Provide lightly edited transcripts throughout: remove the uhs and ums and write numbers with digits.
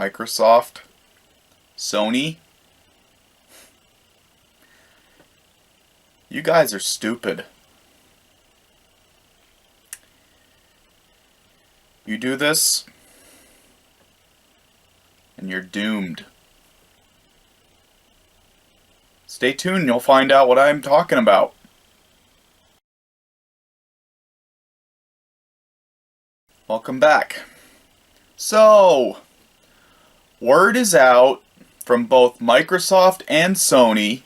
Microsoft, Sony. You guys are stupid. You do this, and you're doomed. Stay tuned, you'll find out what I'm talking about. Welcome back. So, word is out from both Microsoft and Sony.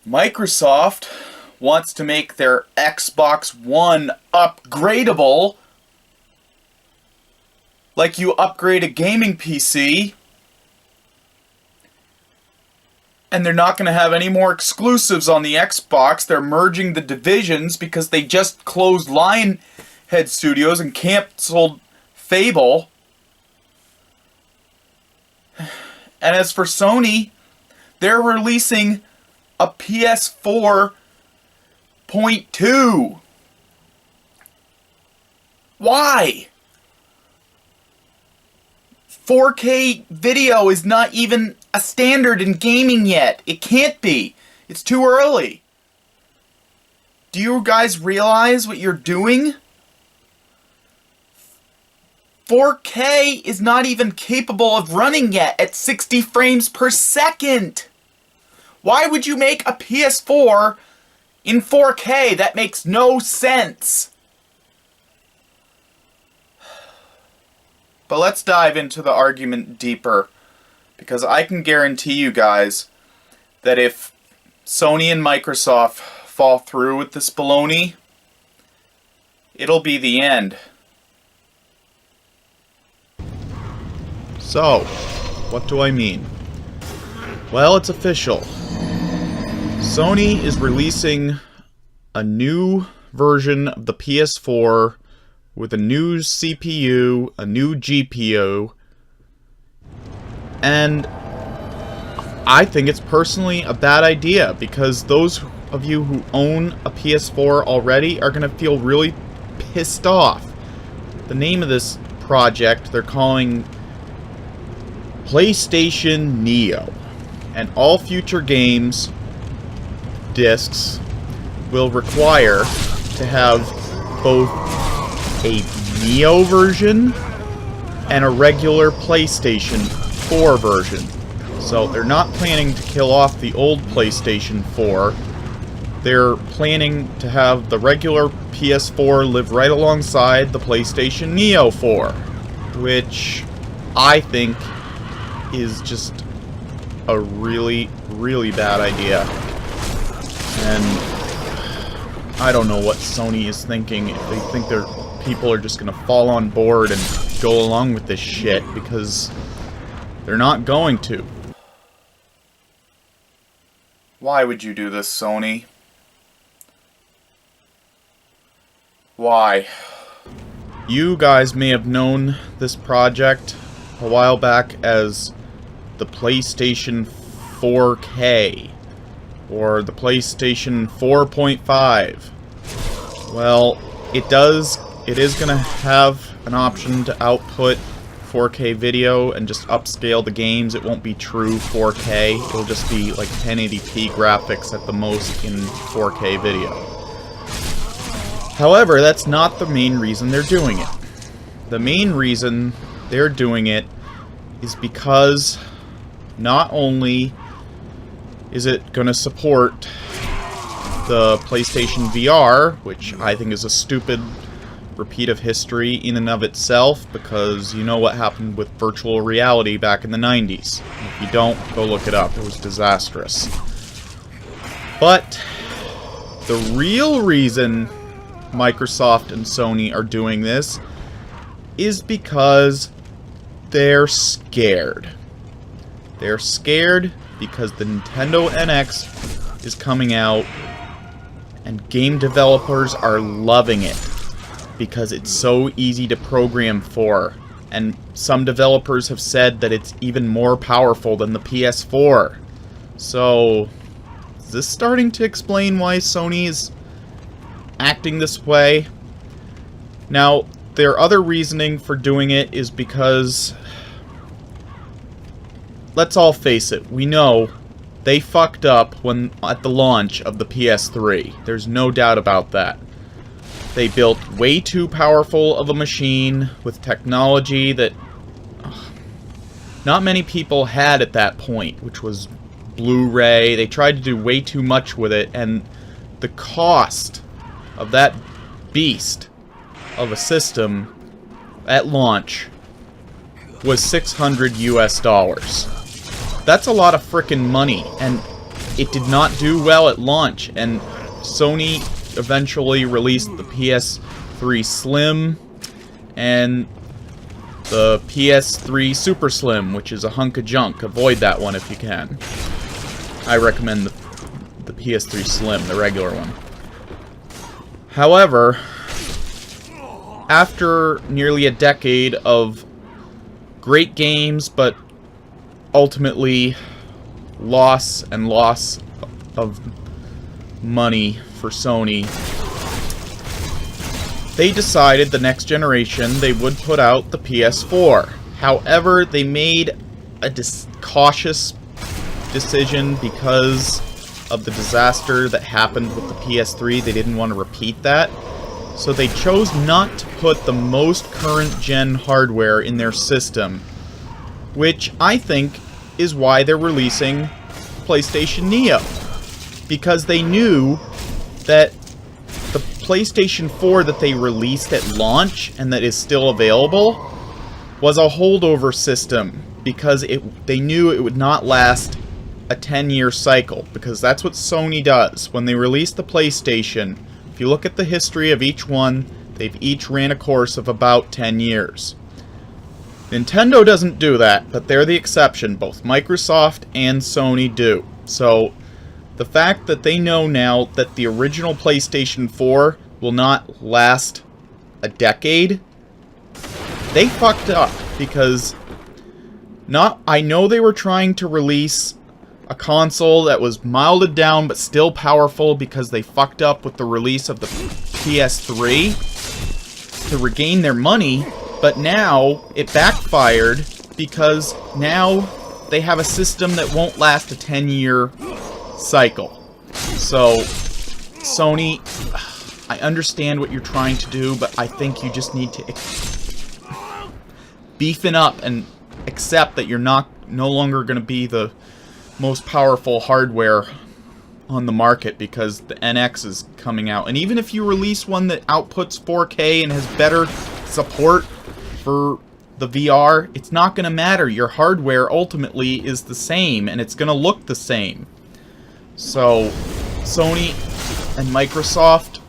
Microsoft wants to make their Xbox One upgradeable, like you upgrade a gaming PC. And they're not going to have any more exclusives on the Xbox. They're merging the divisions because they just closed Lionhead Studios and canceled Fable. And as for Sony, they're releasing a PS4.2. Why? 4K video is not even a standard in gaming yet. It can't be. It's too early. Do you guys realize what you're doing? 4K is not even capable of running yet at 60 frames per second. Why would you make a PS4 in 4K? That makes no sense. But let's dive into the argument deeper, because I can guarantee you guys that if Sony and Microsoft fall through with this baloney, it'll be the end. So, what do I mean? Well, it's official. Sony is releasing a new version of the PS4 with a new CPU, a new GPU, and I think it's personally a bad idea, because those of you who own a PS4 already are going to feel really pissed off. The name of this project they're calling PlayStation Neo, and all future games discs will require to have both a Neo version and a regular PlayStation 4 version. So they're not planning to kill off the old PlayStation 4. They're planning to have the regular PS4 live right alongside the PlayStation Neo 4, which I think is just a really, really bad idea. And I don't know what Sony is thinking, if they think their people are just gonna fall on board and go along with this shit, because they're not going to. Why would you do this, Sony? Why? You guys may have known this project a while back as the PlayStation 4K, or the PlayStation 4.5. Well, it is going to have an option to output 4K video and just upscale the games. It won't be true 4K. It'll just be like 1080p graphics at the most in 4K video. However, that's not the main reason they're doing it. The main reason they're doing it is because not only is it going to support the PlayStation VR, which I think is a stupid repeat of history in and of itself, because you know what happened with virtual reality back in the 90s. If you don't, go look it up. It was disastrous. But the real reason Microsoft and Sony are doing this is because they're scared. They're scared because the Nintendo NX is coming out, and game developers are loving it because it's so easy to program for. And some developers have said that it's even more powerful than the PS4. So, is this starting to explain why Sony is acting this way? Now, their other reasoning for doing it is because let's all face it, we know they fucked up when at the launch of the PS3. There's no doubt about that. They built way too powerful of a machine with technology that not many people had at that point, which was Blu-ray. They tried to do way too much with it, and the cost of that beast of a system at launch was $600 US. That's a lot of frickin' money, and it did not do well at launch, and Sony eventually released the PS3 Slim and the PS3 Super Slim, which is a hunk of junk. Avoid that one if you can. I recommend the PS3 Slim, the regular one. However, after nearly a decade of great games, but ultimately loss of money for Sony, they decided the next generation they would put out the PS4. However, they made a cautious decision because of the disaster that happened with the PS3. They didn't want to repeat that. So they chose not to put the most current gen hardware in their system, which I think is why they're releasing PlayStation Neo. Because they knew that the PlayStation 4 that they released at launch and that is still available was a holdover system, because they knew it would not last a 10-year cycle, because that's what Sony does. When they release the PlayStation, if you look at the history of each one, they've each ran a course of about 10 years. Nintendo doesn't do that, but they're the exception. Both Microsoft and Sony do. So the fact that they know now that the original PlayStation 4 will not last a decade, they fucked up, because I know they were trying to release a console that was milded down but still powerful, because they fucked up with the release of the PS3 to regain their money, but now it backfired, because now they have a system that won't last a 10-year cycle. So, Sony, I understand what you're trying to do, but I think you just need to beefing up and accept that you're no longer going to be the most powerful hardware on the market, because the NX is coming out. And even if you release one that outputs 4K and has better support for the VR, it's not going to matter. Your hardware ultimately is the same, and it's going to look the same. So, Sony and Microsoft,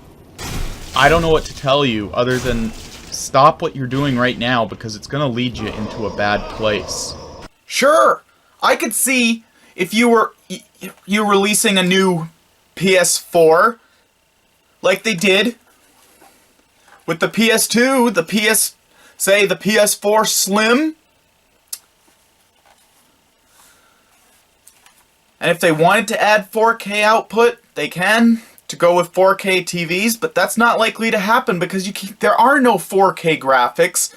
I don't know what to tell you other than stop what you're doing right now, because it's going to lead you into a bad place. Sure, I could see if you were releasing a new PS4 like they did with the PS2, the PS4 Slim. And if they wanted to add 4K output, they can, to go with 4K TVs, but that's not likely to happen, because there are no 4K graphics.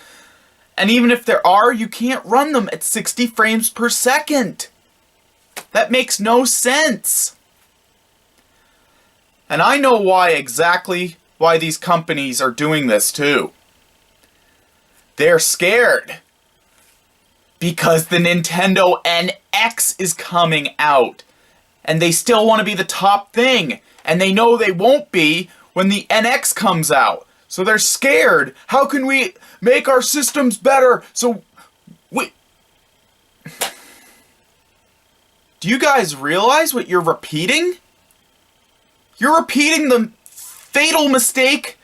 And even if there are, you can't run them at 60 frames per second. That makes no sense. And I know exactly why these companies are doing this too. They're scared. Because the Nintendo NX is coming out. And they still want to be the top thing. And they know they won't be when the NX comes out. So they're scared. How can we make our systems better? Do you guys realize what you're repeating? You're repeating the fatal mistake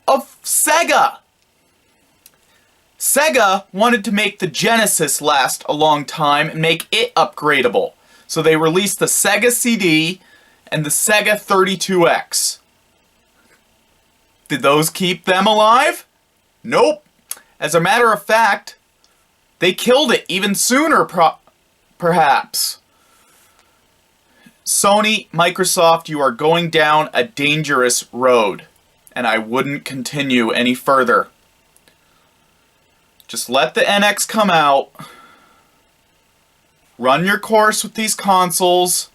of Sega. Sega wanted to make the Genesis last a long time and make it upgradable. So they released the Sega CD and the Sega 32X. Did those keep them alive? Nope. As a matter of fact, they killed it even sooner, perhaps. Sony, Microsoft, you are going down a dangerous road, and I wouldn't continue any further. Just let the NX come out, Run your course with these consoles.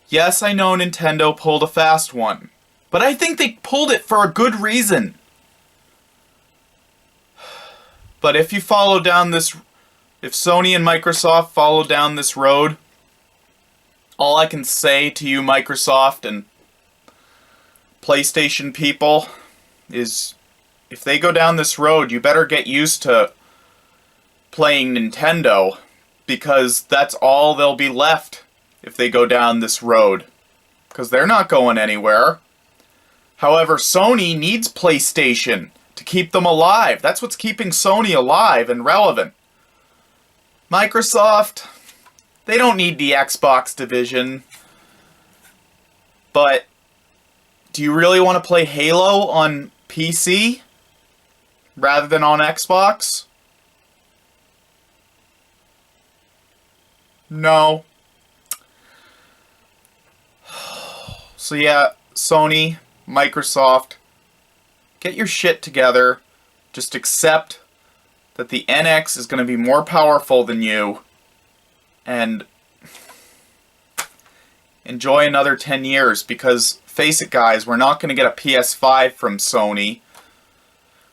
Yes, I know Nintendo pulled a fast one, but I think they pulled it for a good reason. But if you follow down this, if Sony and Microsoft follow down this road, all I can say to you, Microsoft and PlayStation people, is if they go down this road, you better get used to playing Nintendo, because that's all they'll be left if they go down this road, because they're not going anywhere. However, Sony needs PlayStation to keep them alive. That's what's keeping Sony alive and relevant. Microsoft, they don't need the Xbox division. But do you really want to play Halo on PC rather than on Xbox? No. So yeah, Sony, Microsoft, get your shit together. Just accept that the NX is going to be more powerful than you, and enjoy another 10 years, because face it guys, we're not going to get a PS5 from Sony.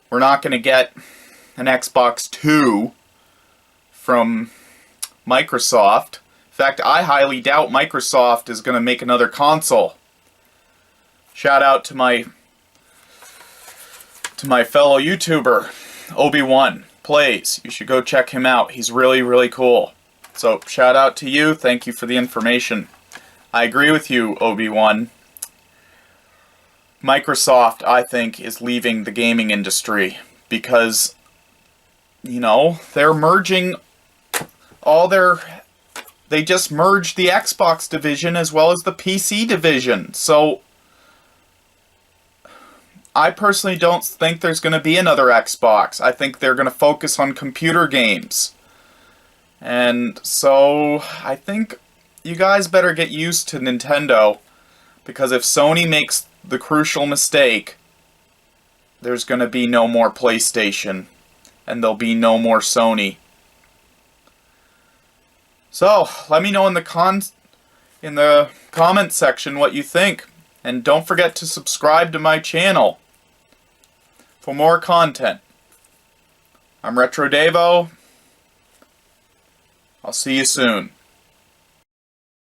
We're not going to get an Xbox 2 from Microsoft. In fact, I highly doubt Microsoft is going to make another console. Shout out to my fellow YouTuber, Obi-Wan Plays. You should go check him out. He's really, really cool. So, shout out to you. Thank you for the information. I agree with you, Obi-Wan. Microsoft, I think, is leaving the gaming industry because, you know, they're merging all their... They just merged the Xbox division as well as the PC division. So, I personally don't think there's going to be another Xbox. I think they're going to focus on computer games. And so, I think you guys better get used to Nintendo, because if Sony makes the crucial mistake, there's going to be no more PlayStation, and there'll be no more Sony. So, let me know in the comment section what you think, and don't forget to subscribe to my channel for more content. I'm Retro Davo. I'll see you soon.